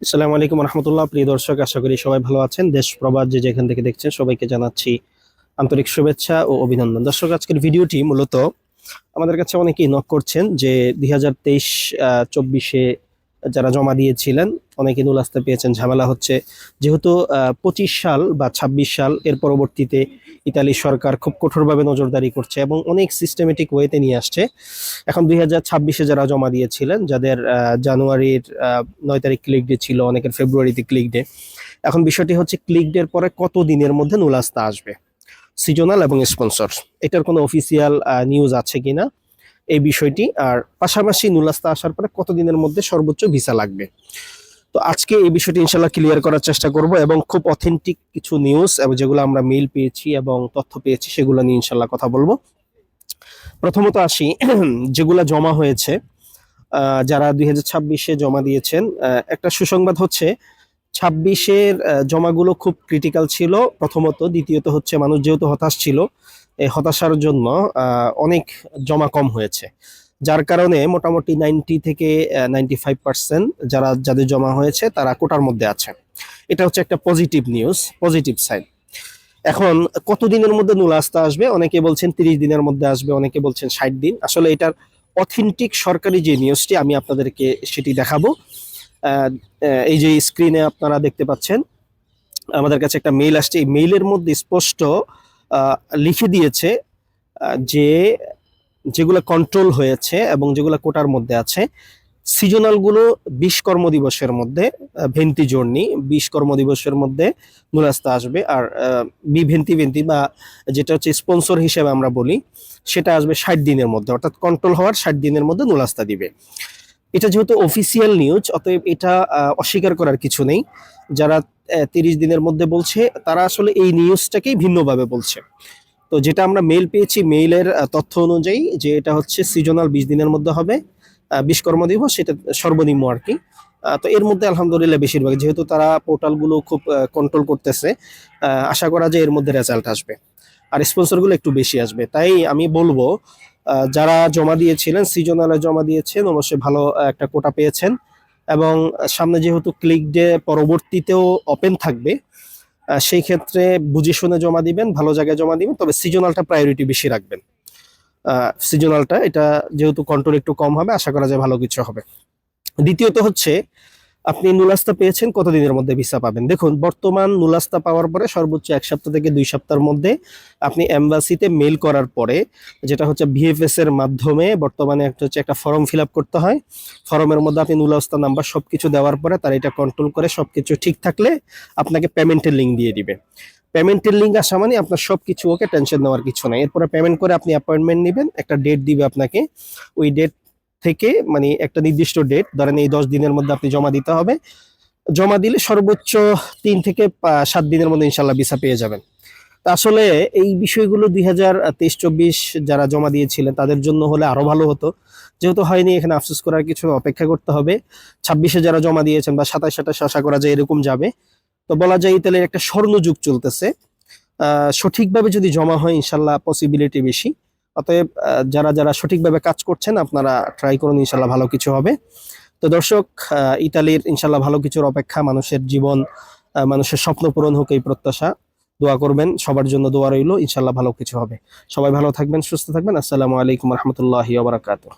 আসসালামু আলাইকুম রহমতুল্লাহ। প্রিয় দর্শক, আশা করি সবাই ভালো আছেন। দেশ প্রবাস যে যেখান থেকে দেখছেন সবাইকে জানাচ্ছি আন্তরিক শুভেচ্ছা ও অভিনন্দন। দর্শক, আজকের ভিডিওটি মূলত আমাদের কাছে অনেকেই নক করছেন যে 2023-24 যারা জমা দিয়েছিলেন অনেকে নুল আসতে পেয়েছেন, ঝামেলা হচ্ছে। যেহেতু 25 সাল বা 26 সাল এর পরবর্তীতে ইতালি সরকার খুব কঠোরভাবে নজরদারি করছে এবং অনেক সিস্টেমেটিক ওয়েতে নিয়ে আসছে। এখন 2026-এ যারা জমা দিয়েছিলেন, যাদের জানুয়ারির 9 তারিখ ক্লিক ডে ছিল, অনেকের ফেব্রুয়ারিতে ক্লিক ডে। এখন বিষয়টি হচ্ছে ক্লিক ডের পরে কত দিনের মধ্যে নুল আসতে আসবে, সিজনাল এবং স্পন্সর, এটার কোনো অফিসিয়াল নিউজ আছে কিনা এই বিষয়টি, আর পাশাপাশি নুলাস্তা আসার পরে কতদিনের মধ্যে সর্বোচ্চ ভিসা লাগবে। তো আজকে এই বিষয়টি ইনশাল্লাহ ক্লিয়ার করার চেষ্টা করব এবং খুব অথেন্টিক কিছু নিউজ এবং যেগুলো আমরা মেইল পেয়েছি এবং তথ্য পেয়েছি সেগুলো নিয়ে ইনশাল্লাহ কথা বলবো। প্রথমত আসি যেগুলা জমা হয়েছে, যারা 2026-এ জমা দিয়েছেন, একটা সুসংবাদ হচ্ছে 26-এর জমাগুলো খুব ক্রিটিক্যাল ছিল প্রথমত। দ্বিতীয়ত হচ্ছে মানুষ যেহেতু হতাশ ছিল, এই হতাশার জন্য অনেক জমা কম হয়েছে, যার কারণে মোটামুটি 90 থেকে 95% যাদের জমা হয়েছে তারা কোটার মধ্যে আছে। এটা হচ্ছে একটা পজিটিভ নিউজ, পজিটিভ সাইন। এখন কতদিনের মধ্যে নুল আসতে আসবে, অনেকে বলছেন 30 দিনের মধ্যে আসবে, অনেকে বলছেন 60 দিন। আসলে এটার অথেন্টিক সরকারি যে নিউজটি আমি আপনাদেরকে সেটি দেখাবো। এই যে স্ক্রিনে আপনারা দেখতে পাচ্ছেন, আমাদের কাছে একটা মেইল আসছে। এই মেইলের মধ্যে স্পষ্ট লিখে দিয়েছে যে যেগুলো কন্ট্রোল হয়েছে এবং যেগুলো কোটার মধ্যে আছে, সিজনাল গুলো 20 কর্মদিবসের মধ্যে, ভেন্তি জর্নি 20 কর্মদিবসের মধ্যে নুরাস্তা আসবে। আর ভেন্তি ভেন্তি বা যেটা হচ্ছে স্পন্সর হিসেবে আমরা বলি, সেটা আসবে 60 দিনের মধ্যে, অর্থাৎ কন্ট্রোল হওয়ার 60 দিনের মধ্যে নুরাস্তা দিবে। এটা যেহেতু অফিসিয়াল নিউজ, অতএব এটা অস্বীকার করার কিছু নেই। যারা 30 দিনের মধ্যে বলছে তারা আসলে এই নিউজটাকেই ভিন্নভাবে বলছে। তো যেটা আমরা মেইল পেয়েছি, মেইলের তথ্য অনুযায়ী যে এটা হচ্ছে সিজনাল 20 দিনের মধ্যে হবে, 20 কর্মদিবস, সেটা সর্বনিম্ন আর কি। তো এর মধ্যে আলহামদুলিল্লাহ বেশিরভাগ, যেহেতু তারা পোর্টালগুলো খুব কন্ট্রোল করতেছে, আশা করা যায় এর মধ্যে রেজাল্ট আসবে আর স্পন্সরগুলো একটু বেশি আসবে। তাই আমি বলবো যারা জমা দিয়েছিলেন, সিজনালে জমা দিয়েছেন, অবশ্যই ভালো একটা কোটা পেয়েছেন। এবং সামনে যেহেতু ক্লিক ডে পরবর্তীতেও ওপেন থাকবে, সেই ক্ষেত্রে বুঝে শুনে জমা দিবেন, ভালো জায়গায় জমা দিবেন, তবে সিজনালটা প্রায়োরিটি বেশি রাখবেন। সিজনালটা এটা যেহেতু কন্ট্রোল একটু কম হবে, আশা করা যায় ভালো কিছু হবে। দ্বিতীয়ত হচ্ছে, আপনি নুলাস্তা পেয়েছেন, কতদিনের মধ্যে ভিসা পাবেন? দেখুন, বর্তমান নুলাস্তা পাওয়ার পরে সর্বোচ্চ 1 সপ্তাহ থেকে 2 সপ্তাহের মধ্যে আপনি এম্বাসিতে মেইল করার পরে, যেটা হচ্ছে ভিএফএস এর মাধ্যমে, বর্তমানে একটা ফর্ম ফিল আপ করতে হয়। ফর্মের মধ্যে আপনি নুলাস্তা নাম্বার সবকিছু দেওয়ার পরে তারা এটা কন্ট্রোল করে সবকিছু ঠিক থাকলে আপনাকে পেমেন্টের লিঙ্ক দিয়ে দিবে। পেমেন্টের লিঙ্ক আসা মানে আপনার সবকিছু ওকে, টেনশন নেওয়ার কিছু নাই। এরপরে পেমেন্ট করে আপনি অ্যাপয়েন্টমেন্ট নেবেন, একটা ডেট দিবে আপনাকে। ওই ডেট থেকে, মানে একটা নির্দিষ্ট ডেট, ধরেন এই 10 দিনের মধ্যে আপনি জমা দিতে হবে। জমা দিলে সর্বোচ্চ 3 থেকে 7 দিনের মধ্যে ইনশাল্লাহ ভিসা পেয়ে যাবেন। তা আসলে এই বিষয়গুলো 2023-24 যারা জমা দিয়েছিলেন তাদের জন্য হলে আরো ভালো হতো, যেহেতু হয়নি, এখানে আফসোস করার কিছু না, অপেক্ষা করতে হবে। 26-এ যারা জমা দিয়েছেন বা 27-28 আশা করা যায় এরকম যাবে। তো বলা যায় ইতালির একটা স্বর্ণযুগ চলতেছে। সঠিকভাবে যদি জমা হয় ইনশাল্লাহ পসিবিলিটি বেশি। অতএব যারা যারা সঠিকভাবে কাজ করছেন আপনারা ট্রাই করুন, ইনশাল্লাহ ভালো কিছু হবে। তো দর্শক, ইতালির ইনশাল্লাহ ভালো কিছুর অপেক্ষা, মানুষের জীবন, মানুষের স্বপ্ন পূরণ হোক এই প্রত্যাশা। দোয়া করবেন, সবার জন্য দোয়া রইল, ইনশাল্লাহ ভালো কিছু হবে। সবাই ভালো থাকবেন, সুস্থ থাকবেন। আসসালামু আলাইকুম রহমতুল্লাহি ওয়া বারাকাতুহু।